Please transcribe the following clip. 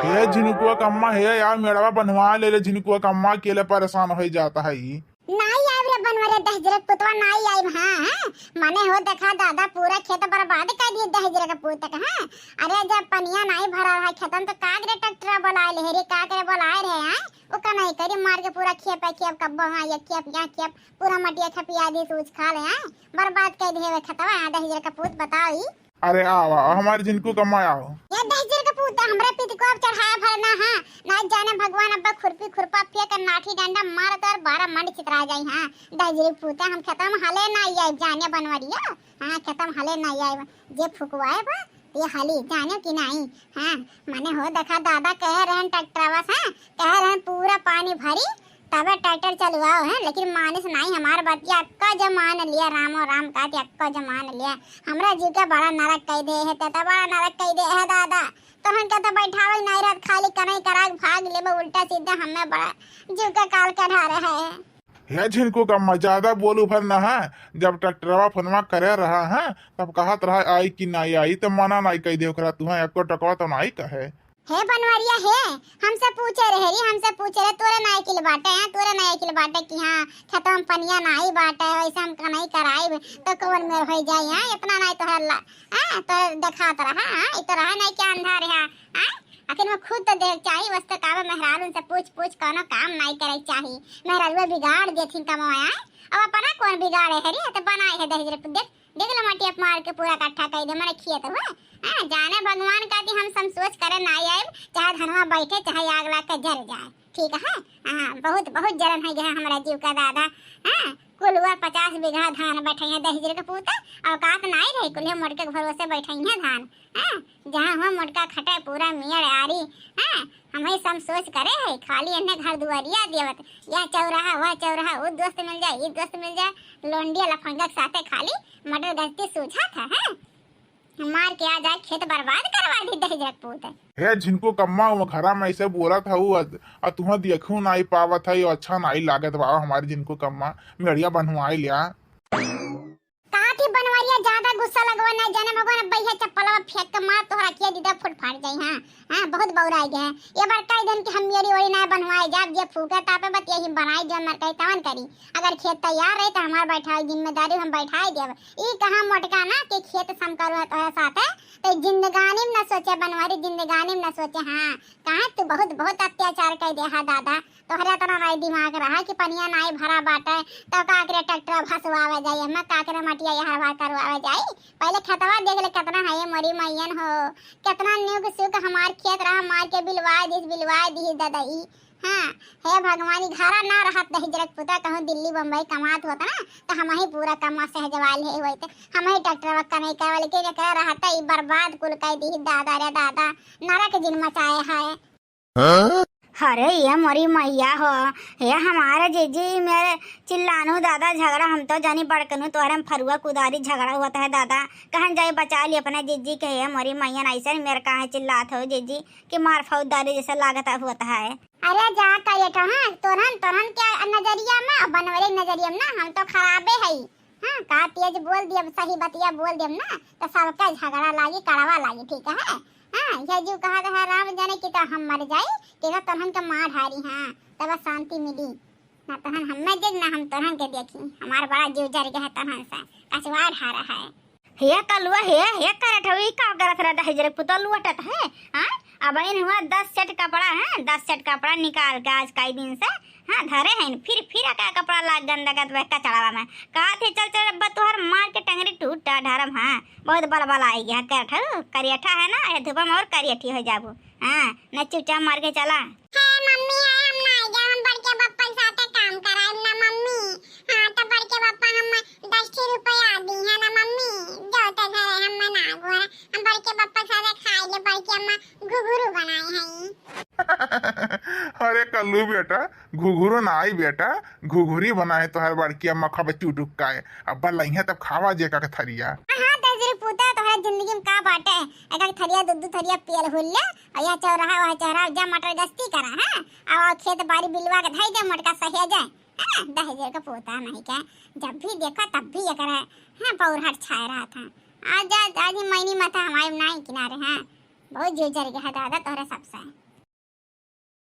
हे झिनुकुआ कम्मा हे यार मेड़वा बनवा ले झिनुकुआ कम्मा अकेले परेशान हो जाता है ई। नहीं आइब रे बनवरे दहजरे पुतवा नहीं आइब। हाँ माने हो देखा दादा पूरा खेत बर्बाद कर दिए दहजरे का पुत का। हाँ अरे जब पनिया नहीं भरा रहा खेतन तो कागरे ट्रैक्टर बुलाए ले रे कागरे बुलाए रहे हैं ओका नहीं करी मार के पूरा खेप कब्बो हां ये खेप या खेप पूरा मटिया खपिया दी सूझ खा ले हैं बर्बाद कर दिए खेतवा दहजरे का पुत बताओ। अरे आओ हमारे जिनको कम्मा आओ ये दहजरे का पुत हमरे पित को अब चढ़ाया भरना है ना जाने भगवान अब्बा खुरपी खुरपा फेंक नाठी डंडा मार तो 12 मंड चितरा जाई। हां दहजरे पुत हम खत्म हले ना आई जाने बनवरिया। हां खत्म हले ना आई जे फुकवाए बा ये हाली जाने की नहीं। हां माने हो देखा दादा कह रहे ट्रैक्टरवा से कह रहे पूरा पानी भरी तबे ट्रैक्टर चलवाओ है लेकिन मानिस नहीं हमार बतिया अक्का जमान लिया रामो राम का अक्का जमान लिया हमरा जीव का बड़ा नरक कह दे है तता बड़ा नरक कह दे है दादा तो हम कहता बैठावे नहीं रहत खाली कनई कराग भाग लेबे उल्टा सीधा हमें बड़ा जीव का काल कढ़ा रहा है। हे झिनको कम्मा ज्यादा बोलू भर ना है जब ट्रैक्टरवा फोनवा करे रहा है तब कहत रहा आई कि नहीं आई तो मना नहीं कह दे ओकरा तू एको टकवा तो नहीं कहे। हे बनवरिया हे हमसे पूछे रहे तोरे नाई किल बाटे हैं तोरे नाई किल बाटे कि हां खत्म पनिया नाई बाटे वैसे हम नहीं कराई तो कौन मेर हो जाई। हां इतना नहीं तो हल्ला हां तो दिखात रहा। हां ई तो रहा नहीं क्या अंधा रहा। हां आखिर में खुद तो देख चाहिए वस्तु कावे मेहरारू उनसे पूछ कोनो काम नहीं करे चाहिए मेहरारू बिगाड़ देथिन कमाया अब अपना कौन बिगाड़े है रे तो बनाए है दहजरे देख देख लो मटिया मार के पूरा इकट्ठा कर दे मैंने खिए तो हुआ। हां जाने भगवान का भी हम सब सोच करे ना आए चाहे धनवा बैठे चाहे आग लग के जल जाए ठीक है। हां बहुत बहुत जलन है हमारा जीव का दादा। हां कुल 50 बीघा धान बैठे हैं दहजरे के पुत औकात नहीं रही कुल मोटके के भरोसे बैठे हैं धान। हां जहां हम मोटका खटे पूरा मियर आरी। हां हम ही सब सोच करे है खाली इन्हें घर दुआरिया देवत या चौराहा वह चौराहा वो दोस्त मिल जाए ये दोस्त मिल जाए लोंडिया लफंगा के साथे खाली मटर गश्ती सूझा था। हां मार के आ जाए खेत बर्बाद करवा दी दहजरे पुत। हे झिनको कम्मा घरा में ऐसे बोला था वो तुम देखू नहीं पावत है अच्छा नहीं लागत बा हमारे जिनको कम्मा मेड़िया बनवाई लिया काठी बनवारिया ज्यादा गुस्सा लगवा नहीं जाने भगवान भैया चप्पलवा फेंक के मार तोहरा के दीदा फुट फाड़ जाई। हां हां बहुत बौराई गए ये बार कई दिन की हम मेरी ओरी ना बनवाए जाब जे फूके तापे बतिया ही बनाई जो मर कई तवन करी अगर खेत तैयार रहे तो हमार बैठाई जिम्मेदारी हम बैठाई देब ई कहां मोटका ना कि खेत सम करो तो साथ तो जिंदगानी में न सोचे बनवारी जिंदगानी में न सोचे। हां कहां तू बहुत बहुत अत्याचार कर दे हा दादा तोहरा तना नहीं दिमाग रहा कि पनिया नहीं भरा बाटे तो काकरे ट्रैक्टर भसवावे जाई हम काकरे मटिया हवा करवावे जाई पहले खेतवा देख ले कितना है मरी मैयन हो कितना न्यूक सुख हमार खेत रहा मार के बिलवा दी दादा ई। हां हे भगवानी घरा ना रहत दहजरे पुता कहूं दिल्ली बम्बई कमात होता ना तो हम ही पूरा कमा सहजवाल है होते हम ही ट्रैक्टर वक्का नहीं करवा लेकिन कह रहता ई बर्बाद कुल कर दी दादा रे दादा नरक जिन मचाए है। अरे ये मरी मैया हो ये हमारे जीजी मेरे चिल्लानू दादा झगड़ा हम तो जानी बड़कनू तोहरे में फरुआ कुदारी झगड़ा हुआ है दादा कहन जाए बचा ली अपने जीजी के ये मरी मैया ऐसे मेरे कहा चिल्लात हो जीजी कि मार फौजदारी जैसा लागत होता है। अरे जा करे तो हां तोरन क्या नजरिया में बनवरे नजरिया में ना हम तो खराबे है। हां का तेज बोल दिया सही बतिया बोल दिया ना तो सबका झगड़ा लागी कड़वा लागी ठीक है। हां ये जो कहा था राम जाने कि तो हम मर जाए कि तहन का मार ढारी। हां तब शांति मिली ना तहन हमें देख ना हम तहन के देखी हमार बड़ा जीव जर गया तहन से कसवा ढारा है। हे कलुआ हे करत होई का करत रहा दहजरे पुतल लुटत है। हां अब इन हुआ 10 सेट कपड़ा है 10 सेट कपड़ा निकाल के आज कई दिन से हां धरे हैं फिर का कपड़ा लाग गंदा का तो चढ़ावा में कहा थे चल अब्बा तोहर मार के टंगरी टूटा ढारम। हां बहुत बलबल आई गया करियठा है ना ये धुपा में और करियठी हो जाबो। हां न चुपचाप मार के चला है मम्मी है हम ना जा हम बड़के पप्पा के साथ काम कराए ना मम्मी। हां तो बड़के पप्पा हम 10 रुपया दी है ना मम्मी जो तो घरे हम ना गो हम बड़के पप्पा के साथ खाए ले बड़के अम्मा घुघरू बनाए हैं। अरे कल्लू बेटा घुघुरु ना आई बेटा घुघुरी बनाए तो हर बड़की अम्मा खबे टूटुक का अब्बा लइहा तब खावा जे का थरिया। हां दजरे पुता तोहरा जिंदगी में का बाटे एक थरिया दूध थरिया पेल हुल्ले या चौराहा वह चौराहा जा मटर गश्ती करा। हां और खेत बाड़ी बिलवा के धई दे मटका सहे जाए। हां दहजरे का पोता नहीं क्या जब भी देखा तब भी ये करे। हां पौरहट छाए रहा था आज मैनी माथा हमारे नहीं किनारे। हां बहुत जोर जर गया दादा तोहरे सबसे।